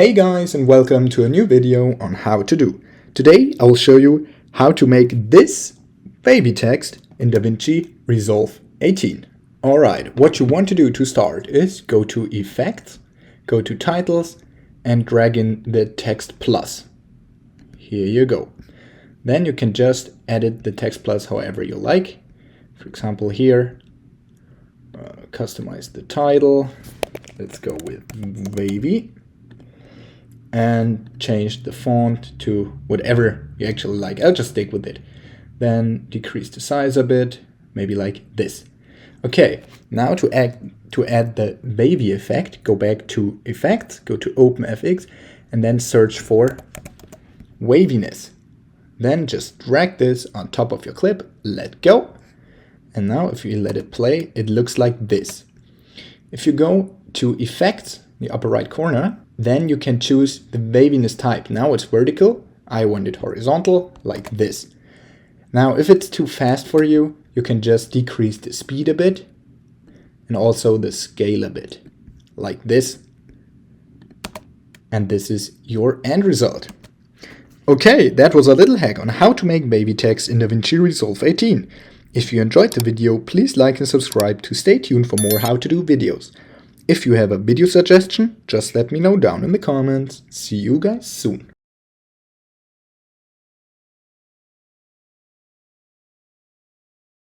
Hey guys, and welcome to a new video on how to do. Today I will show you how to make this wavy text in DaVinci Resolve 18. Alright, what you want to do to start is go to Effects, go to Titles and drag in the text plus. Here you go. Then you can just edit the text plus however you like. For example here, customize the title. Let's go with wavy. And change the font to whatever you actually like. I'll just stick with it. Then decrease the size a bit, maybe like this. Okay, now to add the wavy effect, go back to Effects, go to OpenFX, and then search for waviness. Then just drag this on top of your clip, let go. And now if you let it play, it looks like this. If you go to Effects, the upper right corner, then you can choose the waviness type. Now it's vertical, I want it horizontal, like this. Now if it's too fast for you, you can just decrease the speed a bit and also the scale a bit, like this. And this is your end result. Okay, that was a little hack on how to make wavy text in DaVinci Resolve 18. If you enjoyed the video, please like and subscribe to stay tuned for more how to do videos. If you have a video suggestion, just let me know down in the comments. See you guys soon.